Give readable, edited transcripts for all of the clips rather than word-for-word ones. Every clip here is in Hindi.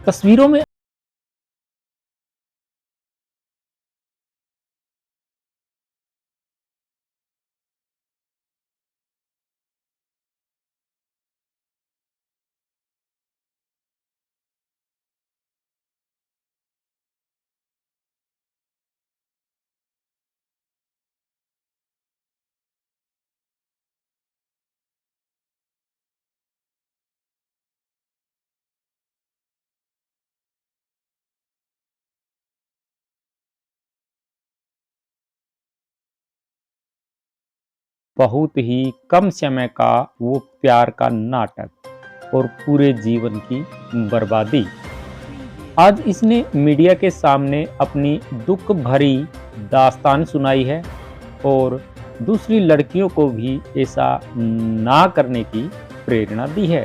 तस्वीरों में बहुत ही कम समय का वो प्यार का नाटक और पूरे जीवन की बर्बादी। आज इसने मीडिया के सामने अपनी दुख भरी दास्तान सुनाई है और दूसरी लड़कियों को भी ऐसा ना करने की प्रेरणा दी है।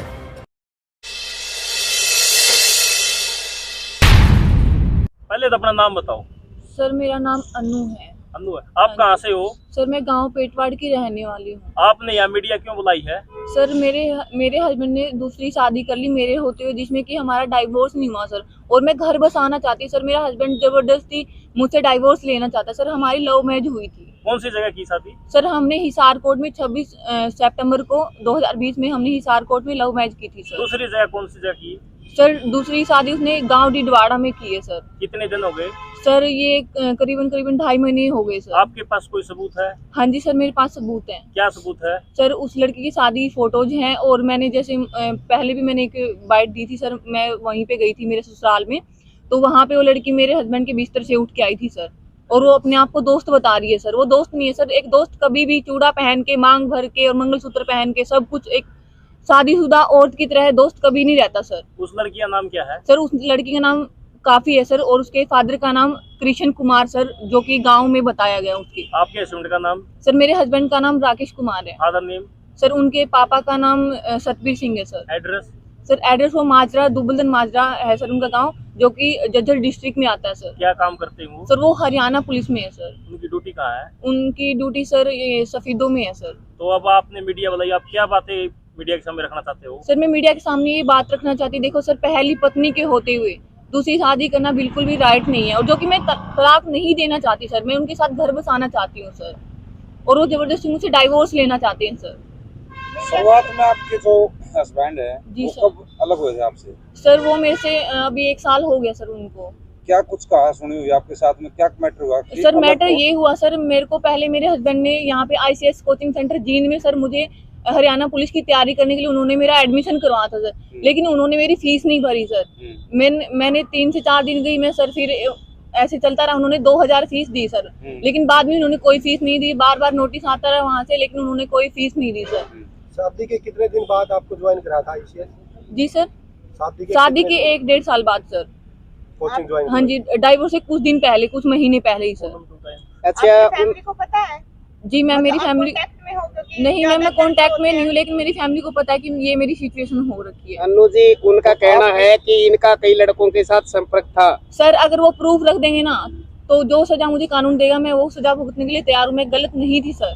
पहले तो अपना नाम बताओ। सर मेरा नाम अनु है। अनु है। आप कहाँ से हो? सर मैं गांव पेटवाड़ की रहने वाली हूँ। आपने यहाँ मीडिया क्यों बुलाई है? सर मेरे हस्बैंड ने दूसरी शादी कर ली मेरे होते हुए, जिसमें कि हमारा डाइवोर्स नहीं हुआ सर, और मैं घर बसाना चाहती। सर मेरा हस्बैंड जबरदस्ती मुझसे डाइवोर्स लेना चाहता। सर हमारी लव मैरिज हुई थी। कौन सी जगह की शादी? सर हमने हिसार कोट में 26 सितंबर को 2020 में हमने हिसार कोट में लव मैरिज की थी सर। दूसरी जगह कौन सी जगह की? सर दूसरी शादी उसने गांव डिडवाड़ा में की है सर। कितने दिन हो गए? सर ये करीबन 2.5 महीने हो गए सर। आपके पास कोई सबूत है? हाँ जी सर मेरे पास सबूत है। क्या सबूत है? सर उस लड़की की शादी फोटोज हैं, और मैंने जैसे पहले भी मैंने एक बाइट दी थी सर, मैं वहीं पे गई थी मेरे ससुराल में, तो वहाँ पे वो लड़की मेरे हस्बैंड के बिस्तर से उठ के आई थी सर, और वो अपने आप को दोस्त बता रही है सर। वो दोस्त नहीं है सर। एक दोस्त कभी भी चूड़ा पहन के, मांग भर के और मंगलसूत्र पहन के सब कुछ एक शादीशुदा औरत की तरह दोस्त कभी नहीं रहता सर। उस लड़की का नाम क्या है? सर उस लड़की का नाम काफी है सर, और उसके फादर का नाम कृष्ण कुमार सर, जो कि गांव में बताया गया उसके। आपके हस्बैंड का नाम? सर मेरे हस्बैंड का नाम राकेश कुमार है। Father name? सर उनके पापा का नाम सतबीर सिंह है सर। एड्रेस? सर एड्रेस वो माजरा दुबलदन माजरा है सर उनका गांव, जो कि जज्जर डिस्ट्रिक्ट में आता है सर। क्या काम करते हैं वो? सर वो हरियाणा पुलिस में है सर। उनकी ड्यूटी कहाँ है? उनकी ड्यूटी सर ये सफीदों में है सर। तो अब आपने मीडिया बुलाई, आप क्या बातें मीडिया के सामने रखना चाहते हो? सर मैं मीडिया के सामने ये बात रखना चाहती हूँ, देखो सर पहली पत्नी के होते हुए दूसरी शादी करना बिल्कुल भी राइट नहीं है, और जो कि मैं तलाक नहीं देना चाहती सर, मैं उनके साथ घर बसाना चाहती हूँ सर, और वो जबरदस्ती मुझसे डाइवोर्स लेना चाहते हैं सर। शुरुआत में आपके जो हस्बैंड है जी वो सर। कब अलग हुए थे आपसे? सर वो मेरे से अभी 1 साल हो गया सर उनको। क्या कुछ कहा सुनी हुई आपके साथ में, क्या मैटर हुआ? सर मैटर ये हुआ सर, मेरे को पहले मेरे हस्बैंड ने यहाँ पे ICS कोचिंग सेंटर जींद में सर मुझे हरियाणा पुलिस की तैयारी करने के लिए उन्होंने मेरा एडमिशन करवाया था सर, लेकिन उन्होंने मेरी फीस नहीं भरी सर। मैंने 3 से 4 दिन गई मैं सर, फिर ऐसे चलता रहा। उन्होंने 2000 फीस दी सर, लेकिन बाद में उन्होंने कोई फीस नहीं दी। बार बार नोटिस आता रहा वहाँ से, लेकिन उन्होंने कोई फीस नहीं दी सर। शादी के कितने दिन बाद आपको ज्वाइन करा था ICS? जी सर शादी के 1-1.5 साल बाद सर कोचिंग ज्वाइन? हाँ जी, डाइवोर्स से कुछ दिन पहले, कुछ महीने पहले ही सर। अच्छा फैमिली को पता है? जी मैम मेरी फैमिली में हो क्योंकि नहीं मैम मैं कांटेक्ट में नहीं हूँ, लेकिन मेरी फैमिली को पता है कि ये मेरी सिचुएशन हो रखी है। अनु जी उनका कहना है कि इनका कई लड़कों के साथ संपर्क था। सर अगर वो प्रूफ रख देंगे ना, तो जो सजा मुझे कानून देगा मैं वो सजा भुगतने के लिए तैयार हूँ। मैं गलत नहीं थी सर।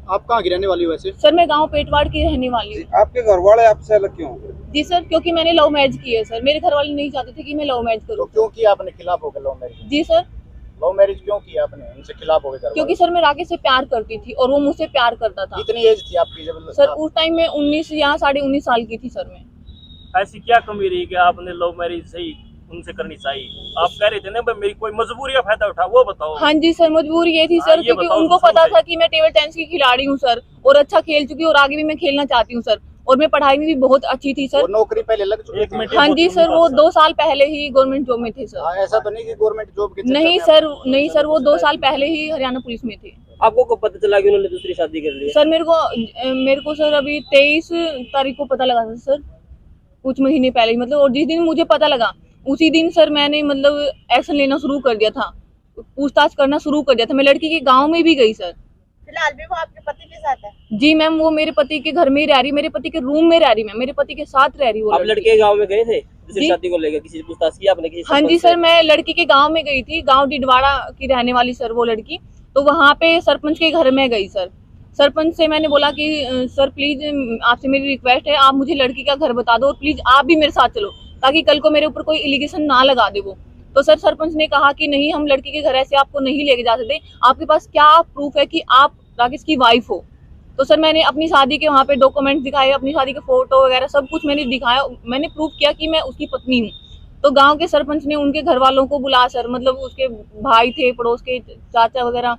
आप कहाँ की रहने वाली हो वैसे? सर मैं गांव पेटवाड़ की रहने वाली हूँ। आपके घर वाले आपसे अलग क्यों हो गए? जी सर क्योंकि मैंने लव मैरिज की है सर। मेरे घर वाले नहीं चाहते थे कि मैं लव मैरिज तो करूँ। क्यों किया आपने, खिलाफ हो गए लव मैरिज? जी सर लव मैरिज क्यों किया आपने, उनसे खिलाफ हो गए? क्योंकि सर मैं राकेश से प्यार करती थी और वो मुझसे प्यार करता था। कितनी एज थी आपकी जब? सर उस टाइम में 19 या 19.5 साल की थी सर मैं। ऐसी क्या कमी रही कि आपने लव मैरिज सही उनसे करनी चाहिए? आप कह रहे थे ना मेरी कोई मजबूरी का फायदा उठा, वो बताओ। हाँ जी सर मजबूरी ये थी सर, ये क्योंकि बताओ उनको शुरू पता से। था कि मैं टेबल टेनिस की खिलाड़ी हूँ सर, और अच्छा खेल चुकी हूँ और आगे भी मैं खेलना चाहती हूँ सर, और मैं पढ़ाई में भी बहुत अच्छी थी सर। वो नौकरी पहले लग चुकी एक थी? मिनट। हाँ जी सर वो 2 साल पहले ही गवर्नमेंट जॉब में थे सर। हाँ, ऐसा तो नहीं कि गवर्नमेंट जॉब के चक्कर नहीं में सर नहीं सर वो 2 साल पहले ही हरियाणा पुलिस में थे। आपको कब पता चला कि उन्होंने दूसरी शादी कर ली? सर मेरे को सर अभी 23 तारीख को पता लगा था सर, कुछ महीने पहले ही मतलब। और जिस दिन मुझे पता लगा उसी दिन सर मैंने मतलब एक्शन लेना शुरू कर दिया था, पूछताछ करना शुरू कर दिया था। मैं लड़की के गांव में भी गई सर। फिलहाल भी वो आपके पति के साथ है? जी मैम वो मेरे पति के घर में ही रह रही, मेरे पति के रूम में रह रही, मैं मेरे पति के साथ रह रही हूँ। आप लड़के के गांव में गए थे दूसरी जी। शादी को लेकर? किसी से पूछताछ की आपने? किसी हाँ जी सरपंच से? सर मैं लड़की के गांव में गई थी, गांव डिडवाड़ा की रहने वाली सर वो लड़की। तो वहाँ पे सरपंच के घर में गई सर। सरपंच से मैंने बोला कि सर प्लीज आपसे मेरी रिक्वेस्ट है, आप मुझे लड़की का घर बता दो और प्लीज आप भी मेरे साथ चलो। ताकि कल को मेरे ऊपर कोई एलिगेशन ना लगा दे वो। तो सर सरपंच ने कहा कि नहीं, हम लड़की के घर ऐसे आपको नहीं लेके जा सकते, आपके पास क्या प्रूफ है कि आप राकेश की वाइफ हो। तो सर मैंने अपनी शादी के वहाँ पे डॉक्यूमेंट दिखाए, अपनी शादी के फोटो वगैरह सब कुछ मैंने दिखाया, मैंने प्रूफ किया कि मैं उसकी पत्नी हूँ। तो गांव के सरपंच ने उनके घर वालों को बुला सर, मतलब उसके भाई थे, पड़ोस के चाचा वगैरह,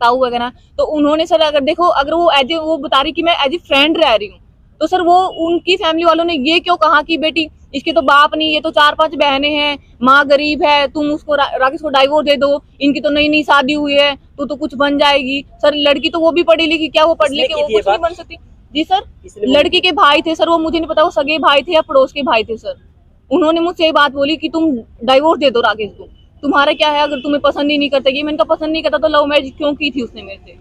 ताऊ वगैरह, तो उन्होंने सर अगर देखो, अगर वो एज वो बता रही कि मैं एज ए फ्रेंड रह रही हूँ, तो सर वो उनकी फैमिली वालों ने ये क्यों कहा कि बेटी इसके तो बाप नहीं, ये तो 4-5 बहनें हैं, माँ गरीब है, तुम उसको राकेश को डाइवोर्स दे दो, इनकी तो नई शादी हुई है, तो कुछ बन जाएगी। सर लड़की तो वो भी पढ़ी लिखी, क्या वो पढ़ लिखी वो कुछ नहीं बन सकती? जी सर, लड़की के भाई थे सर, वो मुझे नहीं पता वो सगे भाई थे या पड़ोस के भाई थे सर। उन्होंने मुझसे ये बात बोली कि तुम डाइवोर्स दे दो राकेश को, तुम्हारा क्या है, अगर तुम्हें पसंद ही नहीं करते। कि मैंने कहा पसंद नहीं करता तो लव मैरिज क्यों की थी उसने मेरे से।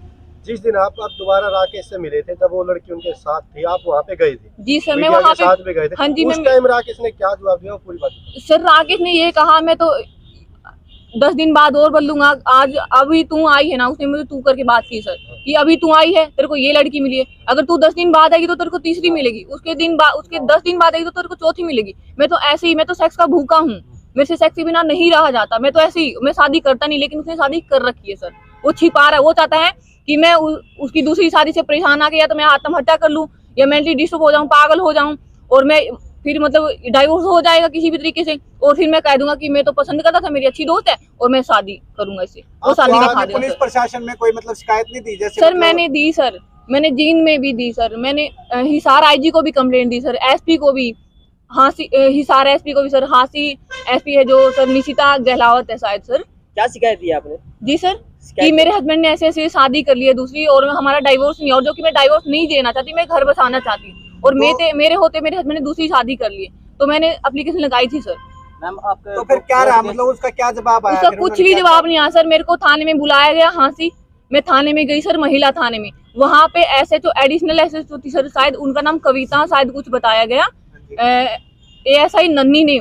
जिस दिन आप दोबारा राकेश से मिले थे, जब वो लड़की उनके साथ थी, आप वहाँ पे गए थे? जी सर, मैं वहाँ साथ में गए थे। हाँ जी, उस टाइम राकेश ने क्या जवाब दिया, पूरी बात? सर राकेश ने ये कहा मैं तो 10 दिन बाद और बदलूंगा, आज अभी तू आई है ना, उसने मुझे तू करके बात की सर, कि अभी तू आई है, तेरे को ये लड़की मिली है, अगर तू 10 दिन बाद आएगी तो तेरे को तीसरी मिलेगी, उसके 10 दिन बाद आएगी तो तेरे को चौथी मिलेगी। मैं तो ऐसे ही, मैं तो सेक्स का भूखा हूँ, मेरे से सेक्स के बिना नहीं रहा जाता, मैं तो ऐसे ही, मैं शादी करता नहीं, लेकिन उसने शादी कर रखी है सर। वो छिपा रहा है, वो चाहता है कि मैं उसकी दूसरी शादी से परेशान आके या तो मैं आत्महत्या कर लूं या मेंटली डिस्टर्ब हो जाऊं, पागल हो जाऊं, और मैं फिर मतलब डाइवोर्स हो जाएगा किसी भी तरीके से, और फिर मैं कह दूंगा कि मैं तो पसंद करता था, मेरी अच्छी दोस्त है और मैं शादी करूंगा इससे। वो शादी का खा देगा। पुलिस प्रशासन में कोई मतलब शिकायत नहीं दी? जैसे सर मैंने दी सर, मैंने जींद में भी दी सर, मैंने हिसार आईजी को भी कंप्लेंट दी सर, एसपी को भी, हांसी हिसार एसपी को भी सर, हांसी एसपी है जो सर निशिता गहलावत है शायद सर। क्या शिकायत दी आपने? जी सर, कि मेरे हस्बैंड ने ऐसे ऐसे शादी कर ली है दूसरी, और हमारा डाइवोर्स नहीं, और जो कि मैं डाइवोर्स नहीं देना चाहती, मैं घर बसाना चाहती हूँ, और मेरे होते मेरे हस्बैंड ने दूसरी शादी कर ली है, तो मैंने एप्लीकेशन लगाई थी सर। मैम आपके तो फिर क्या रहा, मतलब उसका क्या जवाब आया? उसका कुछ भी जवाब नहीं आया सर। मेरे को थाने में बुलाया गया, हांसी, मैं थाने में गई सर, महिला थाने में, वहाँ पे एसएचओ एडिशनल एसएचओ थी सर, शायद उनका नाम कविता शायद कुछ बताया गया, एएसआई नन्नी ने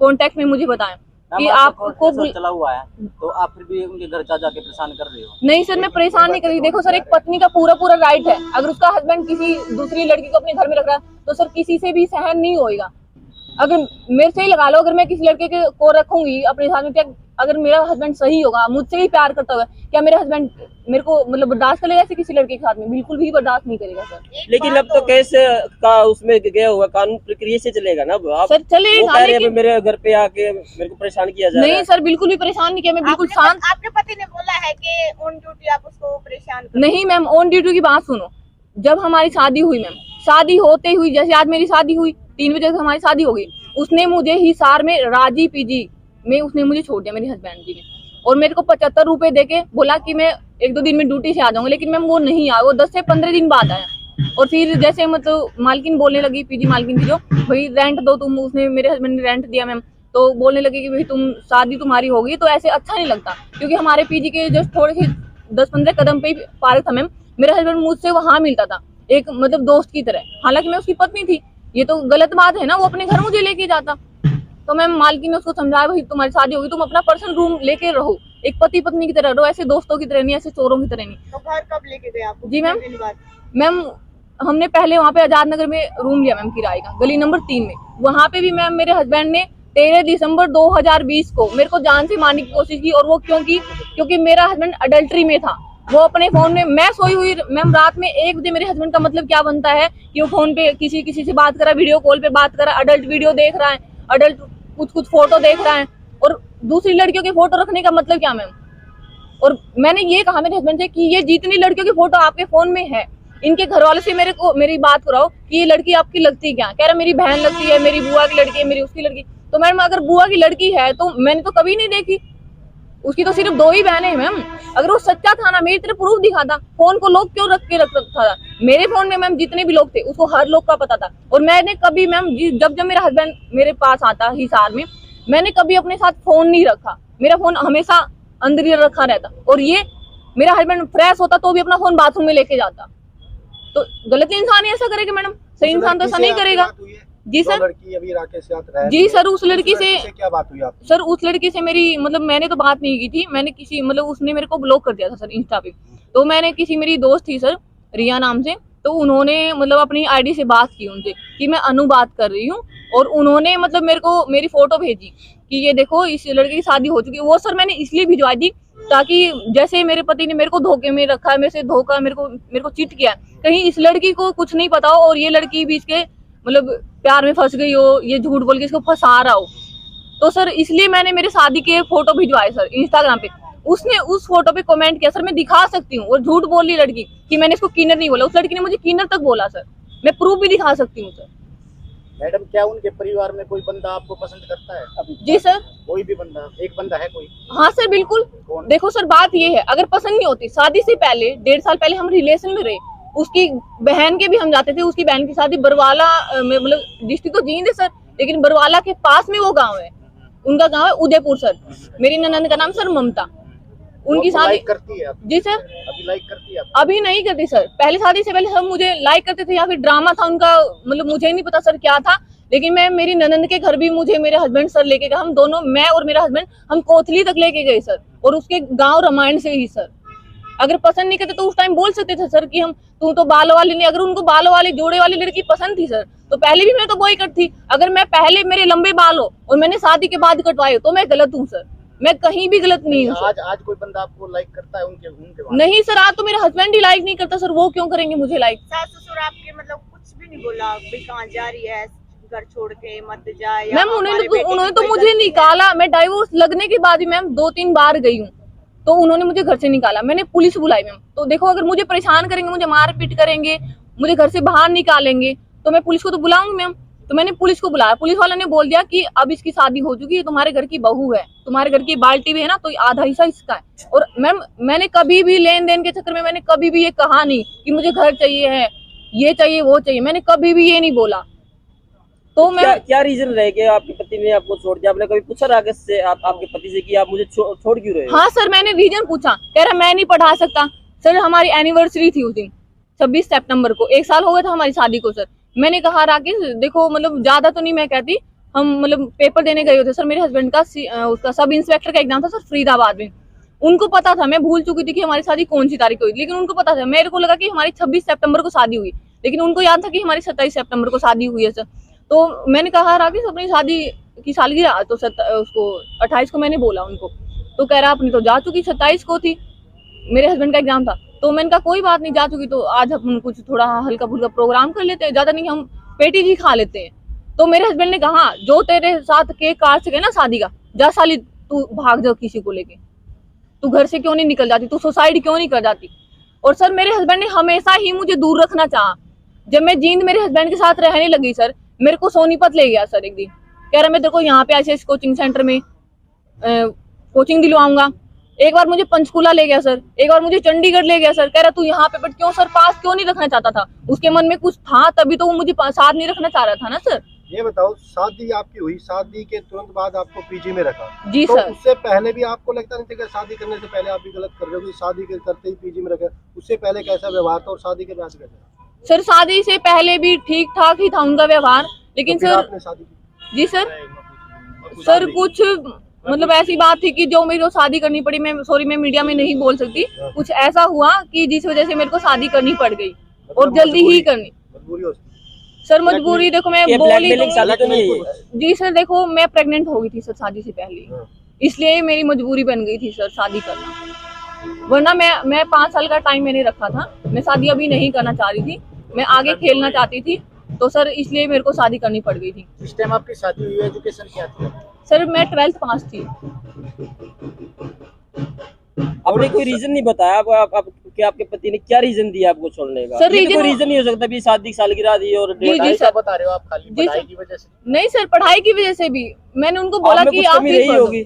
कॉन्टेक्ट में मुझे बताया कि आपको चला हुआ है, तो आप फिर भी उनके घर जाके परेशान कर रहे हो? नहीं सर, मैं परेशान नहीं कर रही। देखो सर, एक पत्नी का पूरा राइट है, अगर उसका हस्बैंड किसी दूसरी लड़की को अपने घर में रख रहा है तो सर किसी से भी सहन नहीं होएगा। अगर मेरे से ही लगा लो, अगर मैं किसी लड़के को रखूंगी अपने साथ में, क्या अगर मेरा हस्बैंड सही होगा, मुझसे ही प्यार करता होगा, क्या मेरा हस्बैंड मेरे को मतलब बर्दाश्त करेगा ऐसे किसी लड़के के साथ में? बिल्कुल भी बर्दाश्त नहीं करेगा सर। लेकिन अब तो केस का उसमें गया हुआ, कानून प्रक्रिया से चलेगा ना आप? सर चलेगा, लेकिन मेरे घर पे आके मेरे को परेशान किया जा रहा है। नहीं सर, बिल्कुल भी परेशान नहीं किया, मैं बिल्कुल शांत। आपके पति ने बोला है कि ऑन ड्यूटी आप उसको परेशान कर? नहीं मैम, ऑन ड्यूटी की बात सुनो, जब हमारी शादी हुई मैम, शादी होते हुई, जैसे आज मेरी शादी हुई 3 बजे हमारी शादी हो गई, उसने मुझे हिसार में राजी पीजी में उसने मुझे छोड़ दिया मेरे हस्बैंड जी ने, और मेरे को 75 रुपए देके बोला कि मैं 1-2 दिन में ड्यूटी से आ जाऊंगा, लेकिन मैम वो नहीं आया, वो 10 से 15 दिन बाद आया। और फिर जैसे मतलब मालकिन बोलने लगी, पीजी मालकिन थी जो, भाई रेंट दो तुम, उसने मेरे हस्बैंड ने रेंट दिया मैम, तो बोलने लगी कि भाई तुम शादी तुम्हारी होगी, तो ऐसे अच्छा नहीं लगता, क्योंकि हमारे पीजी के जस्ट थोड़े से 10-15 कदम पे ही पार्क था मैम, मेरा हस्बैंड मुझसे वहां मिलता था एक मतलब दोस्त की तरह, हालांकि मैं उसकी पत्नी थी, ये तो गलत बात है ना, वो अपने घर मुझे लेके जाता। तो मैम मालकिन ने उसको समझाया, भाई तुम्हारी शादी होगी, तुम अपना पर्सनल रूम लेके रहो, एक पति पत्नी की तरह रहो, ऐसे दोस्तों की तरह नहीं, ऐसे चोरों की तरह नहीं। तो घर कब लेके गए आप? जी मैम, मैम हमने पहले वहाँ पे आजाद नगर में रूम लिया मैम किराए का, गली नंबर 3 में, वहाँ पे भी मैम मेरे हस्बैंड ने 13 दिसंबर 2020 को मेरे को जान से मारने की कोशिश की, और वो क्योंकि मेरा हस्बैंड अडल्ट्री में था, वो अपने फोन में, मैं सोई हुई मैम रात में 1 बजे, मेरे हस्बैंड का मतलब क्या बनता है कि वो फोन पे किसी से बात कर रहा है, वीडियो कॉल पे बात कर रहा है, अडल्ट वीडियो देख रहा है, अडल्ट कुछ फोटो देख रहा है, और दूसरी लड़कियों के फोटो रखने का मतलब क्या मैम? और मैंने ये कहा मेरे हस्बैंड से कि ये जितनी लड़कियों की फोटो आपके फोन में है, इनके घर वालों से मेरी बात कराओ कि ये लड़की आपकी लगती क्या? कह रहा मेरी बहन लगती है, मेरी बुआ की लड़की है, मेरी उसकी लड़की। तो मैम अगर बुआ की लड़की है तो मैंने तो कभी नहीं देखी, उसकी तो सिर्फ 2 ही बहनें हैं मैम। अगर वो सच्चा था ना, मेरी तरह प्रूफ दिखाता, फोन को लोग क्यों रख रखा था? मेरे फोन में मैम जितने भी लोग थे उसको हर लोग का पता था, और मैंने कभी मैम जब मेरा हस्बैंड मेरे पास आता हिसार में, मैंने कभी अपने साथ फोन नहीं रखा, मेरा फोन हमेशा अंदर ही रखा रहता, और ये मेरा हस्बैंड फ्रेश होता तो भी अपना फोन बाथरूम में लेके जाता। तो गलत इंसान ही ऐसा करेगा मैडम, सही इंसान तो ऐसा नहीं करेगा। जी सर, लड़की अभी राकेश के साथ रह जी सर, उस लड़की से क्या बात हुई आपकी? सर उस लड़की से मेरी मतलब मैंने तो बात नहीं की थी, मैंने किसी मतलब उसने मेरे को ब्लॉक कर दिया था सर इंस्टा पे, तो मैंने किसी मेरी दोस्त थी सर रिया नाम से, तो उन्होंने मतलब अपनी आईडी से बात की उनसे कि मैं अनु बात कर रही हूँ, और उन्होंने मतलब मेरे को मेरी फोटो भेजी कि ये देखो इस लड़के की शादी हो चुकी है। वो सर मैंने इसलिए भिजवाई थी ताकि जैसे मेरे पति ने मेरे को धोखे में रखा है, मेरे से धोखा, मेरे को चीट किया, कहीं इस लड़की को कुछ नहीं पता हो और ये लड़की भी इसके मतलब प्यार में फंस गई हो, ये झूठ बोल के इसको फंसा रहा हो। तो सर इसलिए मैंने मेरे शादी के फोटो भिजवाए सर इंस्टाग्राम पे। उसने उस फोटो पे कमेंट किया, सर मैं दिखा सकती हूँ, और झूठ बोल रही लड़की कि मैंने इसको किन्नर नहीं बोला। उस लड़की ने मुझे किन्नर तक बोला सर, मैं प्रूफ भी दिखा सकती हूँ सर। मैडम क्या उनके परिवार में कोई बंदा आपको पसंद करता है अभी? जी सर, कोई भी बंदा, एक बंदा है कोई? हाँ सर बिल्कुल। कौन? देखो सर बात ये है, अगर पसंद नहीं होती, शादी से पहले 1.5 साल पहले हम रिलेशन में रहे, उसकी बहन के भी हम जाते थे, उसकी बहन की शादी बरवाला में, मतलब डिस्ट्रिक्ट तो जींद है सर, लेकिन बरवाला के पास में वो गाँव है, उनका गाँव है उदयपुर सर। मेरी ननद का नाम सर ममता, उनकी शादी लाइक करती है जी सर। अभी लाइक करती है? अभी नहीं करती सर, पहले शादी से पहले सब मुझे लाइक करते थे, या फिर ड्रामा था उनका, मतलब मुझे नहीं पता सर क्या था। लेकिन मैं मेरी ननंद के घर भी मुझे मेरे हस्बैंड सर लेके गए, हम दोनों, मैं और मेरा हस्बैंड, हम कोथली तक लेके गए सर, और उसके गांव रामायण से ही सर। अगर पसंद नहीं करते तो उस टाइम बोल सकते थे सर कि हम, तू तो बालों वाली नहीं, अगर उनको बालों वाली जोड़े वाली लड़की पसंद थी सर तो पहले भी मैं तो बॉयकट थी। अगर मैं पहले मेरे लंबे बाल हो और मैंने शादी के बाद कटवाए तो मैं गलत हूँ सर, मैं कहीं भी गलत नहीं हूँ। आज कोई बंदा आपको लाइक करता है उनके बाद? नहीं सर, आज तो मेरा हस्बैंड ही लाइक नहीं करता सर, वो क्यों करेंगे मुझे लाइक? सास ससुर आपके मतलब कुछ भी नहीं बोला भाई कहाँ जा रही है, घर छोड़ के मत जा? मैम उन्होंने तो मुझे निकाला, मैं डाइवोर्स लगने के बाद ही मैम 2-3 बार गई हूँ, तो उन्होंने मुझे घर से निकाला, मैंने पुलिस बुलाई मैम। तो देखो अगर मुझे परेशान करेंगे, मुझे मार पीट करेंगे, मुझे घर से बाहर निकालेंगे, तो मैं पुलिस को तो बुलाऊंगी मैम। तो मैंने पुलिस को बुलाया, पुलिस वाला ने बोल दिया कि अब इसकी शादी हो चुकी है, तुम्हारे घर की बहू है, तुम्हारे घर की बाल्टी भी है ना, तो आधा हिस्सा इसका है। और मैम मैंने कभी भी लेन देन के चक्कर में मैंने कभी भी ये कहा नहीं कि मुझे घर चाहिए है, ये चाहिए वो चाहिए, मैंने कभी भी ये नहीं बोला। तो मैं क्या रीजन रहे कि आपके पति ने आपको छोड़ दिया? आपने कभी पूछा राकेश से, आपके पति से कि आप मुझे छोड़ क्यों रहे हो? हाँ सर, मैंने रीजन पूछा, कह रहा मैं नहीं पढ़ा सकता। सर हमारी एनिवर्सरी थी उस दिन 26 सितंबर को, 1 साल हो गया था हमारी शादी को सर। मैंने कहा राकेश देखो, मतलब ज्यादा तो नहीं मैं कहती, हम मतलब पेपर देने गए होते सर, मेरे हस्बैंड का उसका सब इंस्पेक्टर का एग्जाम था सर फरीदाबाद में। उनको पता था, मैं भूल चुकी थी कि हमारी शादी कौन सी तारीख को हुई, लेकिन उनको पता था। मेरे को लगा कि हमारी 26 सितंबर को शादी हुई, लेकिन उनको याद था कि हमारी 27 सितंबर को शादी हुई है सर। तो मैंने कहा राकेश अपनी शादी की सालगिरह, तो उसको 28 को मैंने बोला उनको, तो कह रहा अपनी तो जा चुकी, 27 को थी मेरे हस्बैंड का एग्जाम था। तो मैंने कहा कोई बात नहीं, जा चुकी तो आज हम कुछ थोड़ा हल्का फुल्का प्रोग्राम कर लेते हैं, ज्यादा नहीं हम पेटी जी खा लेते हैं। तो मेरे हस्बैंड ने कहा जो तेरे साथ केक काट सके ना शादी का, जा साली तू भाग जा किसी को लेके, तू घर से क्यों नहीं निकल जाती, तू सुसाइड क्यों नहीं कर जाती। और सर मेरे हस्बैंड ने हमेशा ही मुझे दूर रखना चाहा। जब मैं जींद मेरे हस्बैंड के साथ रहने लगी सर, मेरे को सोनीपत ले गया सर एक दिन, कह रहा मैं तेरे को यहाँ पे ICS कोचिंग सेंटर में कोचिंग दिलवाऊंगा। एक बार मुझे पंचकुला ले गया सर, एक बार मुझे चंडीगढ़ ले गया सर, कह रहा तू यहाँ पे, बट क्यों सर पास क्यों नहीं रखना चाहता था? उसके मन में कुछ था तभी तो वो मुझे साथ नहीं रखना चाह रहा था ना सर। ये बताओ, शादी आपकी हुई, शादी के तुरंत बाद आपको पीजी में रखा जी तो सर। उससे पहले भी आपको लगता नहीं था कि शादी करने से पहले आप भी गलत कर रहे हो, शादी करते ही पीजी में रखा? उससे पहले कैसा व्यवहार था और शादी के बाद कैसा? सर शादी से पहले भी ठीक ठाक ही था उनका व्यवहार, लेकिन तो सर आपने शादी की? जी सर कुछ मतलब ऐसी बात थी कि जो मेरे को शादी करनी पड़ी। मैं सॉरी, मैं मीडिया में नहीं बोल सकती, कुछ ऐसा हुआ कि जिस वजह से मेरे को शादी करनी पड़ गई, और जल्दी ही करनी। मजबूरी हो सर मजबूरी देखो, मैं ये बोल ही blackmailing शादी तो नहीं है? जी सर देखो, मैं प्रेग्नेंट हो गई थी सर शादी से पहले, इसलिए मेरी मजबूरी बन गई थी सर शादी करना। वरना मैं 5 साल का टाइम मैंने रखा था, मैं शादी अभी नहीं करना चाह रही थी, मैं आगे खेलना चाहती थी, तो सर इसलिए मेरे को शादी करनी पड़ गई थी। इस टाइम आपकी शादी हुई, एजुकेशन क्या थी? सर मैं 12th पास थी। आपने कोई रीजन नहीं बताया कि आपके पति ने क्या रीजन दिया आपको छोड़ने का? सर ये तो रीजन कोई रीजन नहीं हो सकता भी शादी की सालगिरह दी और जी डेट सर बता रहे हो आप? खाली जी पढ़ाई सर। की वजह से? नहीं सर, पढ़ाई की वजह से भी मैंने उनको बोला आप में कि कुछ आप कमी ही रही पढ़ दो। होगी?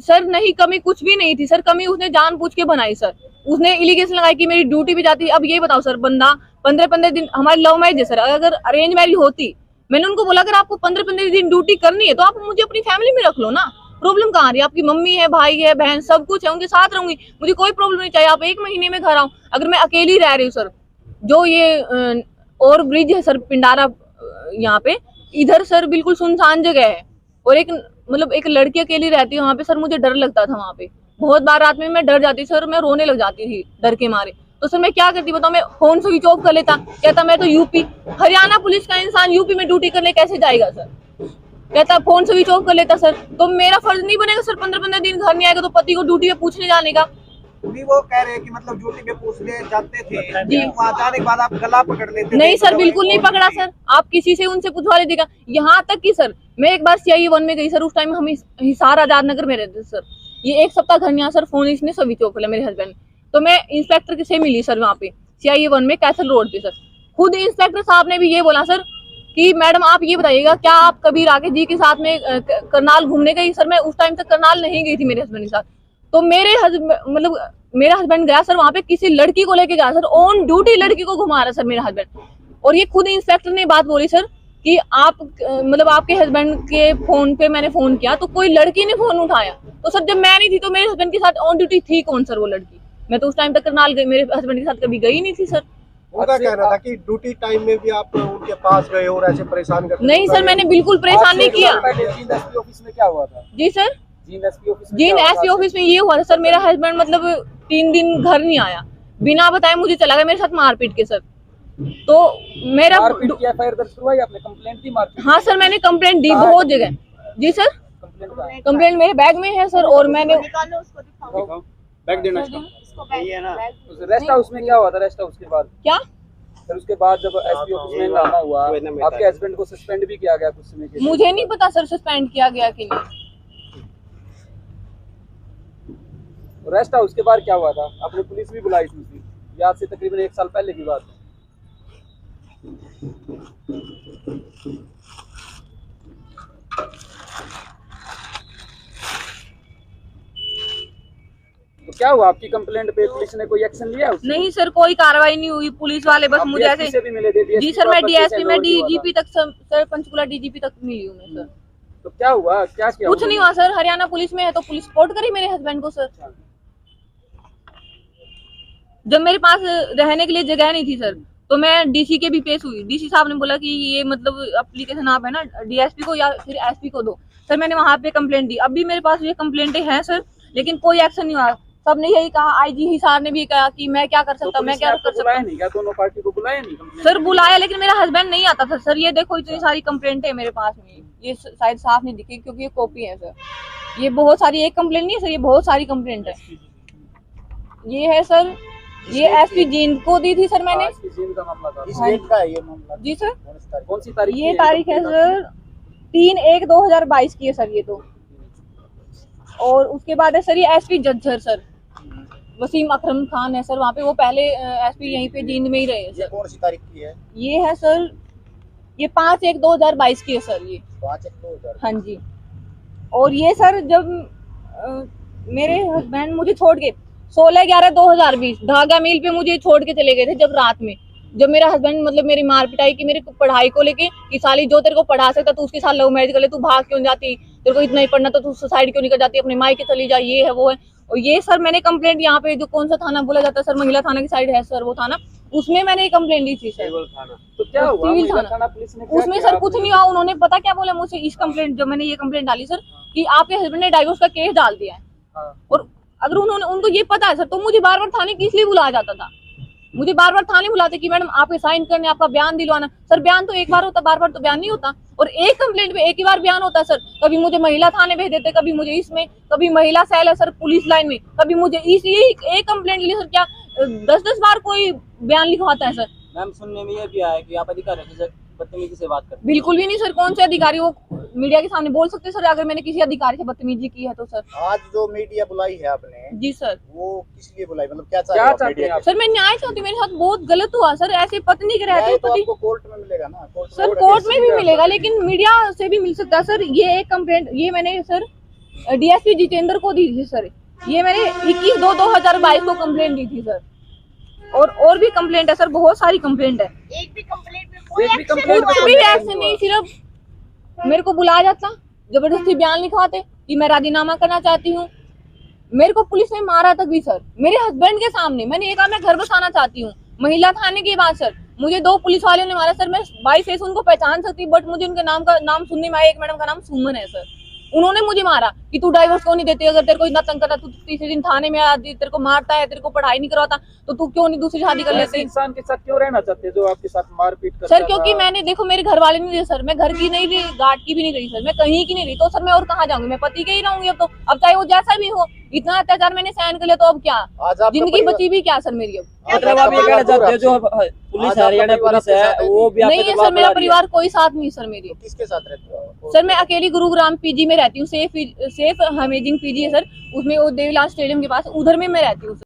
सर नहीं, कमी कुछ भी नहीं थी सर, कमी उसने जानबूझ के बनाई सर। उसने एलिगेशन लगाई कि मेरी ड्यूटी भी जाती। अब ये बताओ सर, बंदा 15-15 दिन, हमारी लव मैरिज है सर, अगर अरेंज मैरिज होती, मैंने उनको बोला अगर आपको 15-15 दिन ड्यूटी करनी है तो आप मुझे अपनी फैमिली में रख लो ना, प्रॉब्लम कहाँ आ रही है? आपकी मम्मी है, भाई है, बहन, सब कुछ है, उनके साथ रहूंगी, मुझे कोई प्रॉब्लम नहीं चाहिए। आप 1 महीने में घर आओ। अगर मैं अकेली रह रही हूँ सर, जो ये और ब्रिज है सर पिंडारा, यहाँ पे इधर सर बिल्कुल सुनसान जगह है, और एक मतलब एक लड़की अकेली रहती है वहाँ पे सर, मुझे डर लगता था वहाँ पे। बहुत बार रात में मैं डर जाती सर, मैं रोने लग जाती थी डर के मारे। तो सर मैं क्या करती बताओ, मैं फोन स्विच ऑफ कर लेता। कहता मैं तो यूपी, हरियाणा पुलिस का इंसान यूपी में ड्यूटी करने कैसे जाएगा सर? कहता फोन स्विच ऑफ कर लेता सर। तो मेरा फर्ज नहीं बनेगा सर 15-15 दिन घर नहीं आएगा तो पति को ड्यूटी पे पूछने जाने का? भी वो कह रहे हैं कि मतलब ड्यूटी पे पूछने जाते थे जी। वहाँ जाने के बाद आप गला पकड़ लेते थे। नहीं सर, बिल्कुल नहीं पकड़ा सर। आप किसी से उनसे पूछवा लीजिएगा। यहाँ तक कि सर मैं एक बार CIE 1 में गई सर, उस टाइम हम हिसार आजाद नगर में रहते थे सर। ये 1 सप्ताह घर नहीं आया सर, फोन इसने स्विच ऑफ किया मेरे हस्बैंड। तो मैं इंस्पेक्टर से मिली सर वहाँ पे CIE 1 में कैसल रोड पे सर। खुद इंस्पेक्टर साहब ने भी ये बोला सर कि मैडम आप ये बताइएगा क्या आप कभी राकेश जी के साथ में करनाल घूमने गई? सर मैं उस टाइम तक करनाल नहीं गई थी मेरे हस्बैंड के साथ। तो मेरा हस्बैंड गया सर वहाँ पे किसी लड़की को लेके गया सर, ऑन ड्यूटी लड़की को घुमा रहा सर मेरा हस्बैंड। और ये खुद इंस्पेक्टर ने बात बोली सर कि आप आपके हस्बैंड के फोन पे मैंने फोन किया तो कोई लड़की ने फोन उठाया। तो सर जब मैं नहीं थी तो मेरे हस्बैंड के साथ ऑन ड्यूटी थी कौन सर वो लड़की? मैं तो उस टाइम तक करनाल गई, मेरे हस्बैंड के साथ कभी गई नहीं थी सर। उनका कहना था कि ड्यूटी टाइम में भी आप उनके पास गए और ऐसे परेशान करते? नहीं सर, मैंने बिल्कुल परेशान नहीं किया। जींद एसपी ऑफिस में क्या हुआ था? जी सर, जींद एसपी ऑफिस में जींद एसपी ऑफिस में ये हुआ था सर, मेरा हस्बैंड 3 दिन घर नहीं आया, बिना बताए मुझे चला गया मेरे साथ मारपीट के सर। तो मेरा एफआईआर दर्ज करवाई आपने? कंप्लेंट दी मारपीट? हाँ सर, मैंने कंप्लेंट दी बहुत जगह। जी सर, कंप्लेंट मेरे बैग में है सर। और मैंने निकालो उसको, दिखाओ बैग देना इसको, बैग है ना। रेस्ट हाउस में क्या हुआ था? रेस्ट हाउस के बाद क्या फिर उसके बाद जब एसपी ऑफिस में हंगामा हुआ आपके हस्बैंड को सस्पेंड भी किया गया कुछ समय के लिए? मुझे नहीं पता सर सस्पेंड किया गया कि नहीं। रेस्ट हाउस के बाद क्या हुआ था? आपने पुलिस भी बुलाई थी उसकी? ये आज से तकरीबन 1 साल पहले की बात है। तो क्या हुआ आपकी कंप्लेंट पे? पुलिस ने कोई एक्शन लिया उसने? नहीं सर, कोई कार्रवाई नहीं हुई। पुलिस वाले बस मुझे ऐसे से भी मिले थे? जी सर, मैं DSP में DGP तक सर पंचकुला DGP तक मिली हूँ मैं सर। तो क्या हुआ? क्या किया? कुछ नहीं हुआ सर, हरियाणा पुलिस में है तो पुलिस रिपोर्ट करी मेरे हस्बैंड को सर। जब मेरे पास रहने के लिए जगह नहीं थी सर तो मैं DC के भी पेश हुई। DC साहब ने बोला कि ये एप्लीकेशन आप है ना DSP को या फिर SP को दो। सर मैंने वहाँ पे कंप्लेंट दी। अभी मेरे पास ये कंप्लेंटें हैं सर, लेकिन कोई एक्शन नहीं हुआ। सबने यही कहा, IG हिसार ने भी कहा कि मैं क्या कर सकता हूँ, मैं क्या कर सकता हूँ। नहीं क्या दोनों पार्टी को बुलाया नहीं? सर बुलाया, लेकिन मेरा हस्बैंड नहीं आता था सर। ये देखो इतनी सारी कंप्लेंट है मेरे पास में, ये शायद साफ नहीं दिखी क्योंकि ये कॉपी है सर। ये बहुत सारी, एक कंप्लेंट नहीं है सर, ये बहुत सारी कंप्लेंट है। ये है सर, ये SP जींद को दी थी सर मैंने। जींद का मामला था? इस डेट का है ये मामला? जी सर, कौन सी तारीख? ये तारीख है सर 3/1/2022 की है सर ये तो। और उसके बाद है सर ये SP जज्जर सर वसीम अकरम खान है सर वहाँ पे, वो पहले SP यहीं पे जींद में ही रहे सर। कौन सी तारीख की है? ये है सर, ये 5/1/2022 की है सर ये। 5/1/2022? हाँ जी। और ये सर जब मेरे हस्बैंड मुझे छोड़ के 16/11/2020 धागा मिल पे मुझे छोड़ के चले गए थे। जब रात में जब मेरा हस्बैंड मेरी मार पिटाई की मेरी पढ़ाई को लेके कि साली जो तेरे को पढ़ा सकता तू उसके साथ लव मैरिज कर ले, तू भाग क्यों जाती, तेरे को इतना ही पढ़ना तो तू सुसाइड क्यों नहीं कर जाती, अपने मायके चली जा, ये है वो है। और ये सर मैंने कंप्लेंट यहाँ पे जो कौन सा थाना बोला जाता है सर, महिला थाना की साइड है सर वो थाना, उसमें मैंने कंप्लेंट दी थी सर। तो क्या हुआ? महिला थाना पुलिस ने उसमें सर कुछ नहीं हुआ। उन्होंने पता क्या बोला मुझसे, इस कंप्लेंट जब मैंने ये कंप्लेंट डाली सर कि आपके हस्बैंड ने डाइवोर्स का केस डाल दिया है। और अगर उनको ये पता है सर तो मुझे बार बार थाने किस लिए बुलाया जाता था? मुझे बार बार थाने बुलाते कि मैडम आपके साइन करने, आपका बयान दिलवाना। सर बयान तो एक बार होता, बार बार तो बयान नहीं होता। और एक कंप्लेंट पे एक ही बार बयान होता है सर। कभी मुझे महिला थाने भेज देते, कभी मुझे इसमें, कभी महिला सेल है सर पुलिस लाइन में, कभी मुझे एक कंप्लेंट के लिए सर क्या 10-10 बार कोई बयान लिखवाता है सर। मैम सुनने में ये भी आया कि आप अधिकारी से बदतमीजी से बात करते हैं। बिल्कुल भी नहीं सर, कौन से अधिकारी वो मीडिया के सामने बोल सकते सर अगर मैंने किसी अधिकारी से बदतमीजी की है तो सर। आज जो मीडिया बुलाई है आपने? जी सर। वो किस लिए बुलाई, मतलब क्या चाहते हैं आप? सर मैं न्याय चाहती हूँ, मेरे साथ बहुत गलत हुआ सर। ऐसे पत्नी के रहते तो आपको कोर्ट में मिलेगा ना? सर कोर्ट में भी मिलेगा, लेकिन मीडिया से भी मिल सकता है सर। ये एक कंप्लेंट ये मैंने सर DSP जितेंद्र को दी थी सर। ये मैंने 21/2/2022 को कंप्लेंट दी थी सर। और भी कंप्लेंट है सर, बहुत सारी कंप्लेंट है। एक भी कंप्लेंट में कोई एक भी एक्शन complaint नहीं कुछ हुआ। भी एक्शन नहीं, सिर्फ मेरे को बुलाया जाता, जबरदस्ती बयान लिखवाते कि मैं राजीनामा करना चाहती हूँ। मेरे को पुलिस ने मारा तक भी सर, मेरे हस्बैंड के सामने। मैंने ये कहा मैं घर बसाना चाहती हूँ, महिला थाने के बाद सर मुझे 2 पुलिस वालों ने मारा सर। मैं बाई फेस उनको पहचान सकती, बट मुझे उनके नाम सुनने में आया। एक मैडम का नाम सुमन है सर, उन्होंने मुझे मारा कि तू डाइवोर्स क्यों नहीं देती, अगर तेरे को इतना तंग करता तू तीसरे दिन थाने में आती, तेरे को मारता है, तेरे को पढ़ाई नहीं करवाता तो तू क्यों नहीं दूसरी शादी कर ऐसे लेती। इंसान के साथ क्यों रहना चाहते हैं जो आपके साथ मारपीट करता सर क्योंकि था? मैंने देखो मेरे घर वाले नहीं रहे सर, मैं घर की नहीं रही, गार्ड की भी नहीं रही सर, मैं कहीं की नहीं रही, तो सर मैं और कहाँ जाऊंगी, मैं पति के ही रहूंगी अब तो। अब चाहे वो जैसा भी हो, इतना अत्याचार मैंने सहन कर लिया तो अब क्या आज आपका जिंदगी परिवार- बची भी क्या सर मेरी अब। मतलब आप ये कहना चाहते हो जो पुलिस हरियाणा पुलिस है वो भी नहीं है सर, मेरा परिवार कोई साथ नहीं सर मेरी। किसके साथ रहते हो? सर मैं अकेली गुरुग्राम पीजी में रहती हूँ, सेफ अमेजिंग पीजी है सर, उसमें वो देवीलाल स्टेडियम के पास, उधर में मैं रहती हूँ।